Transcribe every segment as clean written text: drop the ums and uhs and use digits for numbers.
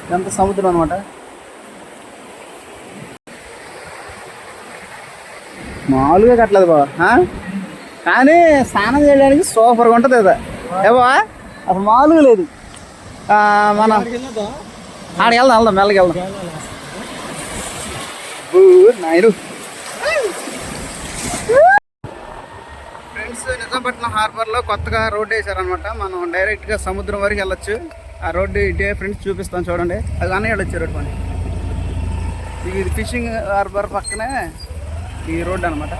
ఇదంతా సముద్రం అనమాట. మామూలుగా కట్టలేదు బాబా, కానీ స్నానం చేయడానికి సూపర్గా ఉంటుంది కదా ఏవా, అసలు మామూలుగా లేదు. మనం ఆడికి వెళ్దాం మెల్లకి వెళ్దాం. నాయరు ఫ్రెండ్స్, నిజాంపట్నం హార్బర్లో కొత్తగా రోడ్డు వేసారనమాట. మనం డైరెక్ట్గా సముద్రం వరకు వెళ్ళొచ్చు. ఆ రోడ్డు ఇటే ఫ్రెండ్స్ చూపిస్తాను చూడండి. అది అన్నీ వెళ్ళొచ్చు రోడ్డు పని. ఇది ఫిషింగ్ హార్బర్ పక్కనే ఈ రోడ్డు అనమాట.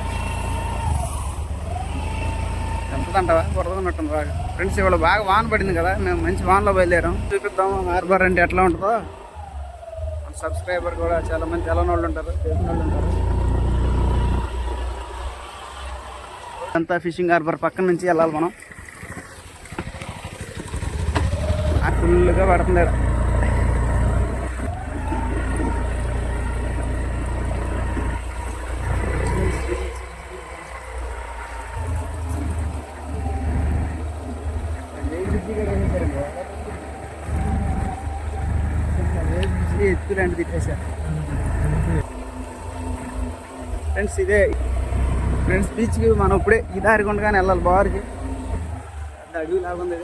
ఎంతదంటావా కొరదన్నట్టుంది బాగా. ఫ్రెండ్స్ ఇవాళ బాగా వాన పడింది కదా, మేము మంచి వానలో బయలుదేరాం. చూపిద్దాం హార్బర్ అంటే ఎట్లా ఉంటుందో. సబ్స్క్రైబర్ కూడా చాలా మంది తెలని వాళ్ళు ఉంటారు, తెలిసిన వాళ్ళు ఉంటారు. అంతా ఫిషింగ్ హార్బర్ పక్కన నుంచి వెళ్ళాలి మనం. ఫుల్గా పడుతుంది. ఎత్తులాంటి తిట్టేశారు ఫ్రెండ్స్. ఇదే ఫ్రెండ్స్ బీచ్కి మనం ఇప్పుడే ఈ దారి గుండగానే వెళ్ళాలి. బార్కి అడవి లాగుంది.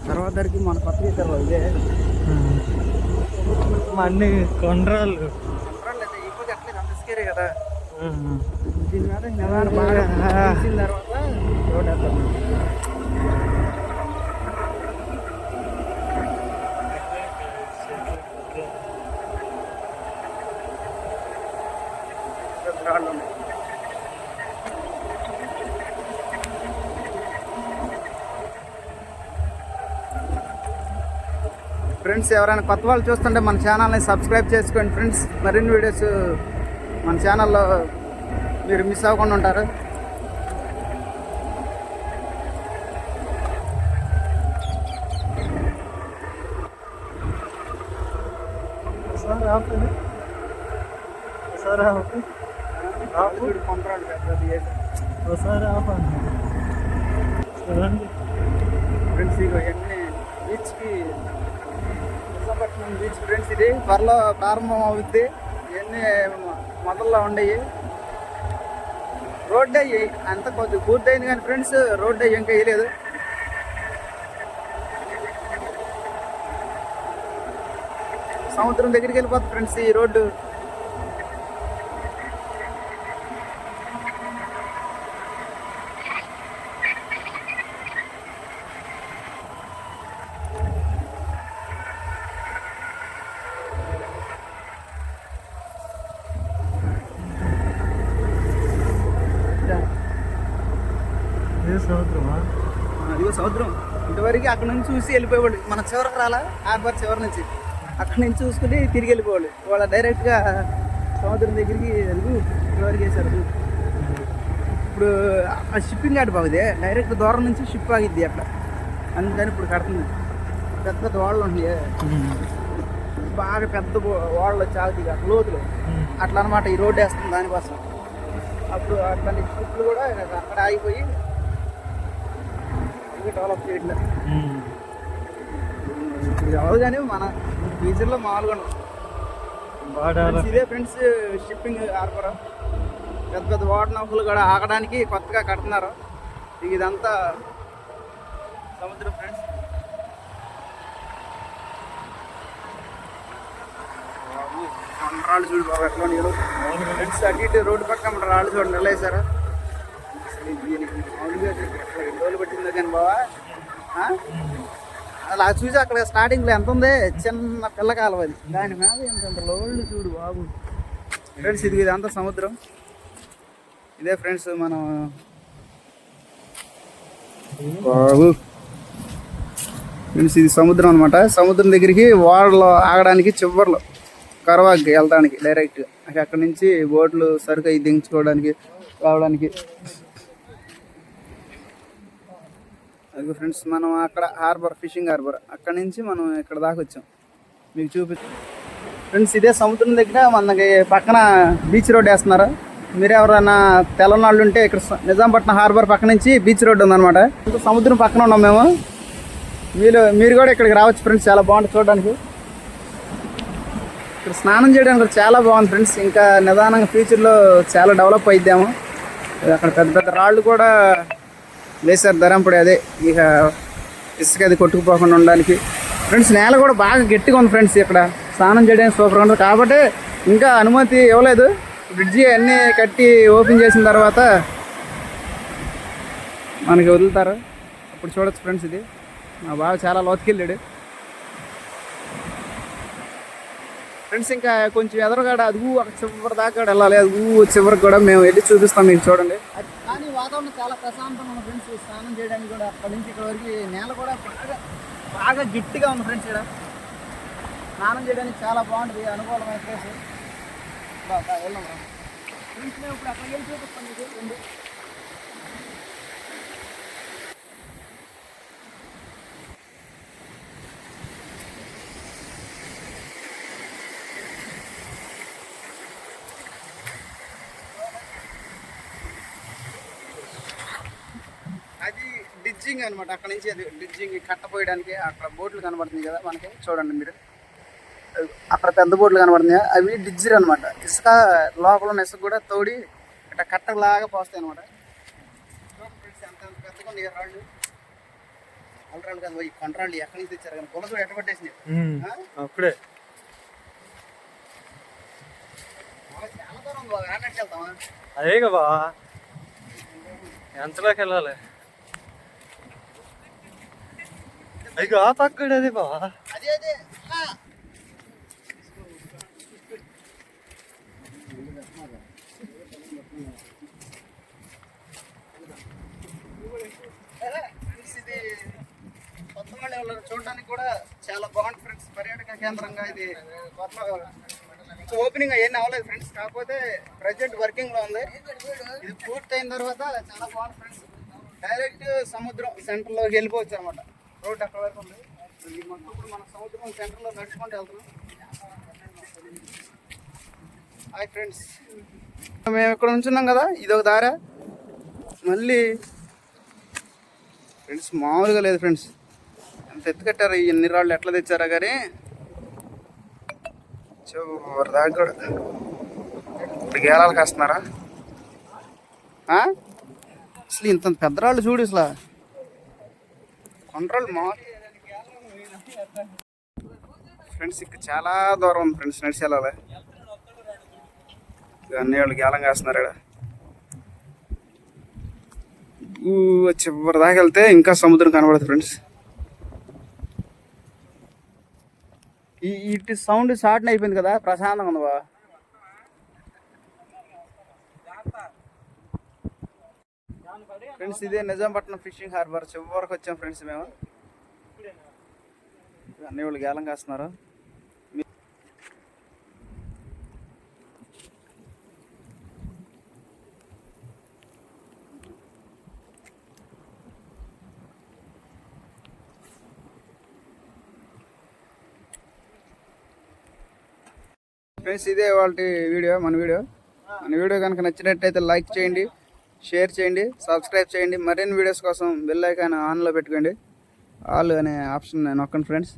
తర్వాత దానికి మన కొత్త చేశారు ఇదే అన్ని కొండరాళ్ళు అయితే ఇకపోతే అట్లేదు అంత స్కేరే కదా. దీని మీద నిదానం బాగా తీసిన తర్వాత రోడ్ వేస్తాం. ఫ్రెండ్స్, ఎవరైనా కొత్త వాళ్ళు చూస్తుంటే మన ఛానల్ని సబ్స్క్రైబ్ చేసుకోండి ఫ్రెండ్స్. మరిన్ని వీడియోస్ మన ఛానల్లో మీరు మిస్ అవ్వకుండా ఉంటారు. ఫ్రెండ్స్ ఇవన్నీ బీచ్కి విశాఖపట్నం బీచ్ ఫ్రెండ్స్. ఇది త్వరలో ప్రారంభం అవుద్ది. ఇవన్నీ మొదల్లో ఉండయి. రోడ్ అయ్యి అంత కొద్దిగా పూర్తయింది కానీ ఫ్రెండ్స్ రోడ్ అయ్యి ఇంకా వేయలేదు. సముద్రం దగ్గరికి వెళ్ళిపోతుంది ఫ్రెండ్స్ ఈ రోడ్డు. అదిగో సముద్రం. ఇంతవరకు అక్కడ నుంచి చూసి వెళ్ళిపోయేవాళ్ళు. మన చివరికి రాలా హార్బర్ చివరి నుంచి అక్కడ నుంచి చూసుకుని తిరిగి వెళ్ళిపోవాలి. వాళ్ళ డైరెక్ట్గా సముద్రం దగ్గరికి వెళ్ళి ఇక్కడివరకు వేశారు. ఇప్పుడు ఆ షిప్పింగ్ యార్డ్ బాగుంది. డైరెక్ట్ దూరం నుంచి షిప్ ఆగిద్ది అట్లా. అందుకని ఇప్పుడు కడుతుంది. పెద్ద పెద్ద ఓడలు ఉంటాయి, బాగా పెద్ద ఓడలు చాగుతాయి అట్లా లోతులు. అట్లా అనమాట ఈ రోడ్డు వేస్తుంది దానికోసం. అప్పుడు అట్లాంటి షిప్లు కూడా అక్కడ ఆగిపోయి డెవలప్ చేయట్లే. ఇప్పుడు కాదు కానీ మన ఫ్యూచర్లో మామూలుగా ఉండదు. ఇదే ఫ్రెండ్స్ షిప్పింగ్ హార్బర్. పెద్ద పెద్ద వాటర్ నౌకలు కూడా ఆగడానికి కొత్తగా కడుతున్నారు. ఇదంతా సముద్రం ఫ్రెండ్స్. రాళ్ళు చూడు బాబు ఎట్లా నీళ్ళు ఫ్రెండ్స్. అటు ఇటు రోడ్డు పక్కన రాళ్ళు చూడండి ఎలా వేసారా. మామూలుగా 2 రోజులు పట్టిందా కానీ బావా. అలా చూసి అక్కడ స్టార్టింగ్లో ఎంత ఉంది, చిన్న పిల్ల కాలువ అది. దాని మీద ఎంత లోళ్ళు చూడు బాబు ఫ్రెండ్స్. ఇదంతా సముద్రం. ఇదే ఫ్రెండ్స్ మనం బాబు ఫ్రెండ్స్ ఇది సముద్రం అనమాట. సముద్రం దగ్గరికి ఓడలో ఆగడానికి చివర్లో కరవాకి వెళ్ళడానికి డైరెక్ట్గా అక్కడి నుంచి బోట్లు సరుకు అవి దించుకోవడానికి రావడానికి. అది ఫ్రెండ్స్ మనం అక్కడ హార్బర్ ఫిషింగ్ హార్బర్ అక్కడ నుంచి మనం ఇక్కడ దాకా వచ్చాం. మీకు చూపిస్తాం ఫ్రెండ్స్. ఇదే సముద్రం దగ్గర మనకి పక్కన బీచ్ రోడ్ వేస్తున్నారు. మీరు ఎవరైనా తెలంగాణలో ఉంటే ఇక్కడ నిజాంపట్నం హార్బర్ పక్క నుంచి బీచ్ రోడ్ ఉందన్నమాట. సముద్రం పక్కన ఉన్నాం మేము. మీరు కూడా ఇక్కడికి రావచ్చు ఫ్రెండ్స్, చాలా బాగుంటుంది చూడడానికి. ఇక్కడ స్నానం చేయడానికి కూడా చాలా బాగుంది ఫ్రెండ్స్. ఇంకా నిదానంగా ఫ్యూచర్లో చాలా డెవలప్ అయిద్దాము. అక్కడ పెద్ద పెద్ద రాళ్ళు కూడా వేశారు ధరంపుడి, అదే ఇక ఇసుక అది కొట్టుకుపోకుండా ఉండడానికి. ఫ్రెండ్స్ నేల కూడా బాగా గట్టిగా ఉంది ఫ్రెండ్స్. ఇక్కడ స్నానం చేయడానికి సూపర్గా ఉంటుంది. కాబట్టి ఇంకా అనుమతి ఇవ్వలేదు. బ్రిడ్జి అన్నీ కట్టి ఓపెన్ చేసిన తర్వాత మనకి వదులుతారు, అప్పుడు చూడొచ్చు ఫ్రెండ్స్. ఇది మా బాగా చాలా లోతుకెళ్ళాడు ఫ్రెండ్స్. ఇంకా కొంచెం ఎదరగాడ అది అక్కడ చివరి దాకా వెళ్ళాలి. అది చివరికి కూడా మేము వెళ్ళి చూపిస్తాం మీకు, చూడండి. కానీ వాతావరణం చాలా ప్రశాంతంగా ఉంది ఫ్రెండ్స్. స్నానం చేయడానికి కూడా అక్కడి నుంచి ఇక్కడ వరకు నేల కూడా బాగా గట్టిగా ఉంది ఫ్రెండ్స్. ఇక్కడ స్నానం చేయడానికి చాలా బాగుంటుంది, అనుకూలమైన ప్లేస్. వెళ్దాం ఫ్రెండ్స్, మేము ఇప్పుడు అక్కడికి వెళ్ళి చూపిస్తాం మీకు. అది డిజ్జింగ్ అనమాట. అక్కడ నుంచి అది డిజ్జింగ్ కట్టపోయడానికి అక్కడ బోట్లు కనబడుతుంది కదా మనకి, చూడండి మీరు. అక్కడ పెద్ద బోట్లు కనబడుతున్నాయి, అవి డిజ్జర్ అనమాట. ఇసుక లోపల ఉన్న ఇసుక కూడా తోడి ఇట్లా కట్టలాగా పోస్తాయి అనమాట. ఎంత పెద్దగా ఉన్నాయి రాళ్ళు, అల్రాళ్ళు కదా, ఈ కొండరాళ్ళు ఎక్కడి నుంచి తెచ్చారు కానీ పొలసలు ఎట్ట పట్టేసినాయి అప్పుడే. చాలా దూరం ఉంది బాగా, రానట్టు వెళ్తామా? అదే కదా ఎంతలోకి వెళ్ళాలి. అయ్యి ఆ పక్కడే అది బా, అదే అదే చూడడానికి కూడా చాలా బాగుంటుంది ఫ్రెండ్స్. పర్యాటక కేంద్రంగా ఇది ఓపెనింగ్ అవన్నీ అవ్వలేదు ఫ్రెండ్స్, కాకపోతే ప్రజెంట్ వర్కింగ్ లో ఉంది. ఇది పూర్తి అయిన తర్వాత చాలా బాగుంది ఫ్రెండ్స్. డైరెక్ట్ సముద్రం సెంటర్ లోకి వెళ్ళిపోవచ్చు అనమాట. రోడ్ అక్కడ వరకు ఉంది. మొత్తం ఇప్పుడు మన సముద్రం సెంటర్ లో నడుచుకుంటూ వెళ్తున్నాం. హాయ్ ఫ్రెండ్స్, మేము ఇక్కడ ఉంచున్నాం కదా, ఇది ఒక దార. మళ్ళీ ఫ్రెండ్స్ మామూలుగా లేదు ఫ్రెండ్స్, ఎంత ఎత్తు కట్టారు. ఈ ఎన్ని రాళ్ళు ఎట్లా తెచ్చారా కానీ చివరి దాకా కూడా. ఇప్పుడు గేలాలు కాస్తున్నారా అసలు? ఇంత పెద్ద రాళ్ళు చూడు అసలు, కొండరాళ్ళు మా ఫ్రెండ్స్. ఇక్కడ చాలా దూరం ఉంది ఫ్రెండ్స్, నడిచి వెళ్ళాలి. అన్ని వాళ్ళు గేలం కాస్తున్నారు. ఇక్కడ చివరి దాకా వెళ్తే ఇంకా సముద్రం కనబడుతుంది ఫ్రెండ్స్. ఇటు సౌండ్ షార్ట్ అయిపోయింది కదా, ప్రశాంతంగా ఉంది బా. ఫ్రెండ్స్ ఇదే నిజాంపట్నం ఫిషింగ్ హార్బర్ చివరికి వచ్చాం ఫ్రెండ్స్ మేము. అన్ని వాళ్ళు గేలం కాస్తున్నారు. ఫ్రెండ్స్ ఇదే వాళ్ళ వీడియో, మన వీడియో కనుక నచ్చినట్టయితే లైక్ చేయండి, షేర్ చేయండి, సబ్స్క్రైబ్ చేయండి. మరిన్ని వీడియోస్ కోసం బెల్ ఐకాన్ ఆన్లో పెట్టుకోండి. ఆల్ అనే ఆప్షన్ నొక్కండి ఫ్రెండ్స్.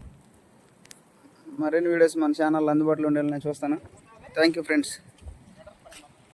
మరిన్ని వీడియోస్ మన ఛానల్లో అందుబాటులో ఉండేలా నేను చూస్తాను. Thank you friends.